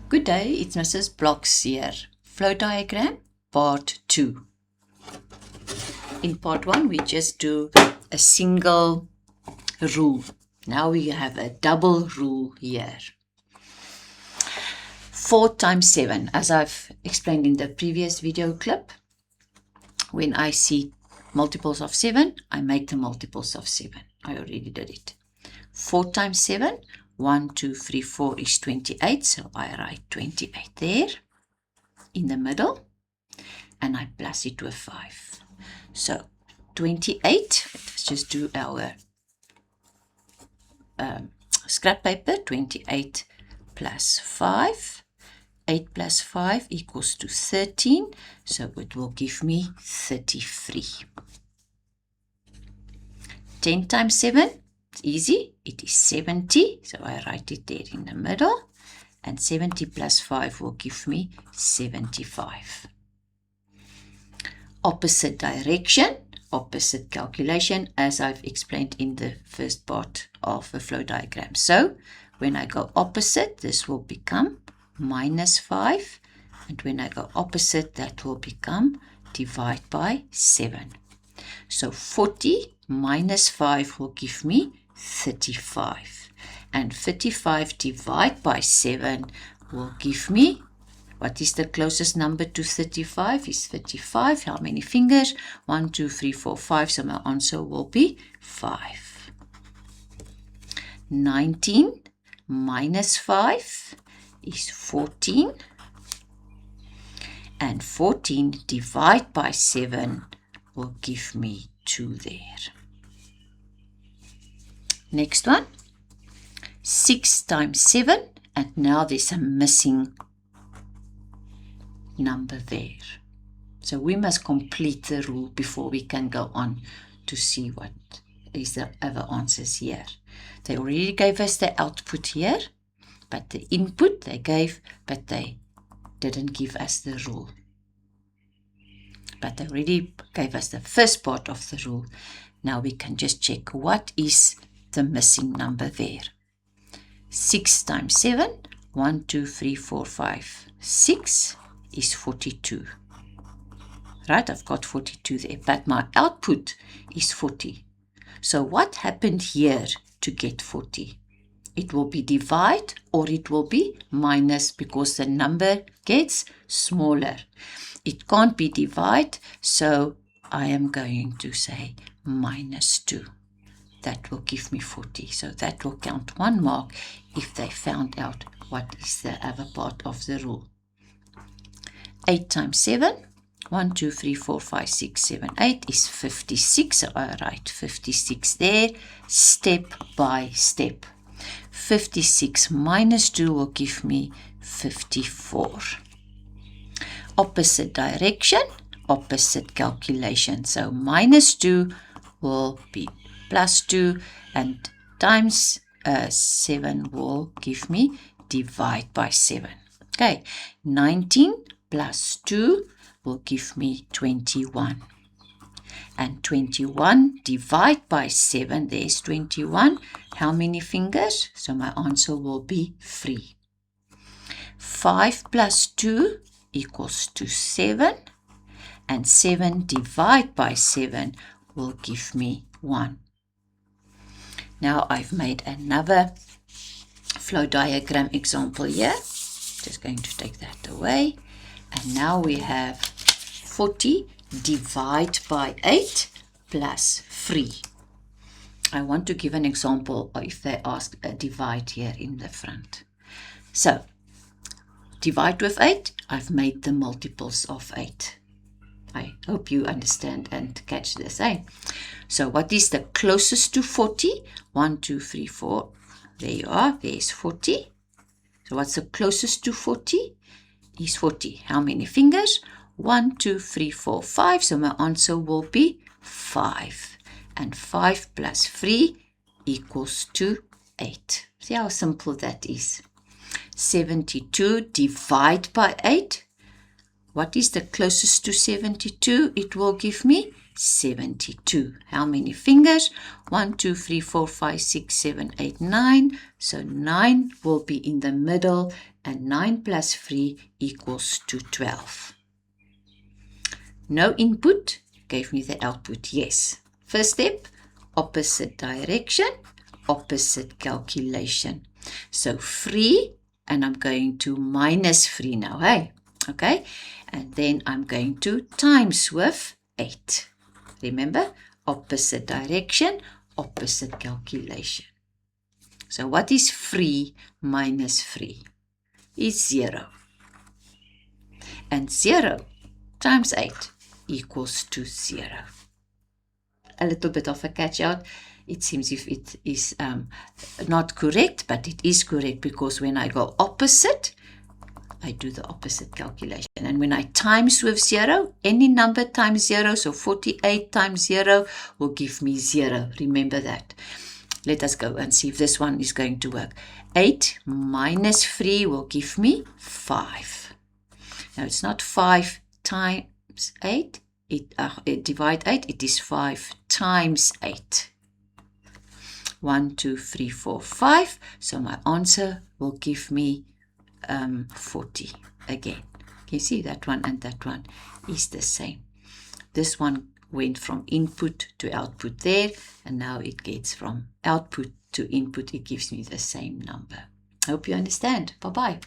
Good day, it's Mrs. Blocks here. Flow diagram, part 2. In part 1, we just do a single rule. Now we have a double rule here. 4 times 7, as I've explained in the previous video clip. When I see multiples of 7, I make the multiples of 7. I already did it. 4 times 7, 1, 2, 3, 4 is 28. So I write 28 there in the middle. And I plus it with 5. So 28, let's just do our scrap paper. 28 plus 5. 8 plus 5 equals to 13. So it will give me 33. 10 times 7, it's easy. It is 70. So I write it there in the middle. And 70 plus 5 will give me 75. Opposite direction, opposite calculation, as I've explained in the first part of the flow diagram. So when I go opposite, this will become minus 5. And when I go opposite, that will become divide by 7. So 40 minus 5 will give me 35. And 35 divided by 7 will give me, what is the closest number to 35? Is 35. How many fingers? 1, 2, 3, 4, 5. So my answer will be 5. 19 minus 5 is 14. And 14 divided by 7 will give me 2 there. Next one. 6 times 7. And now there's a missing number there. So we must complete the rule before we can go on to see what is the other answers here. They already gave us the output here, but the input they gave, but they didn't give us the rule. But they already gave us the first part of the rule. Now we can just check what is the missing number there. 6 times 7, 1, 2, 3, 4, 5, 6 is 42. Right, I've got 42 there, but my output is 40. So what happened here to get 40? It will be divide or it will be minus because the number gets smaller. It can't be divide, so I am going to say minus 2. That will give me 40. So that will count 1 mark if they found out what is the other part of the rule. 8 times 7, 1, 2, 3, 4, 5, 6, 7, 8 is 56. So I write 56 there, step by step. 56 minus 2 will give me 54. Opposite direction, opposite calculation. So minus 2 will be plus 2 and times 7 will give me divide by 7. Okay, 19 plus 2 will give me 21. And 21 divide by 7, there's 21. How many fingers? So my answer will be 3. 5 plus 2 equals to 7. And 7 divided by 7 will give me 1. Now I've made another flow diagram example here. Just going to take that away. And now we have 40 divided by 8 plus 3. I want to give an example if they ask a divide here in the front. So, divide with 8, I've made the multiples of 8. I hope you understand and catch this, eh? So what is the closest to 40? 1, 2, 3, 4. There you are. There's 40. So what's the closest to 40? Is 40. How many fingers? 1, 2, 3, 4, 5. So my answer will be 5. And 5 plus 3 equals to 8. See how simple that is. 72 divided by 8. What is the closest to 72? It will give me 72. How many fingers? 1, 2, 3, 4, 5, 6, 7, 8, 9. So 9 will be in the middle, and 9 plus 3 equals to 12. No input gave me the output. Yes. First step, opposite direction, opposite calculation. So 3, and I'm going to minus 3 now, hey? Okay, and then I'm going to times with 8. Remember, opposite direction, opposite calculation. So what is 3 minus 3? It's 0. And 0 times 8 equals to 0. A little bit of a catch out. It seems if it is not correct, but it is correct because when I go opposite, I do the opposite calculation. And when I times with 0, any number times 0, so 48 times 0 will give me 0. Remember that. Let us go and see if this one is going to work. 8 minus 3 will give me 5. Now it's not 5 times 8. Divide 8, it is 5 times 8. 1, 2, 3, 4, 5. So my answer will give me 40 again. Can you see that one and that one is the same? This one went from input to output there, and now it gets from output to input. It gives me the same number. I hope you understand. Bye-bye.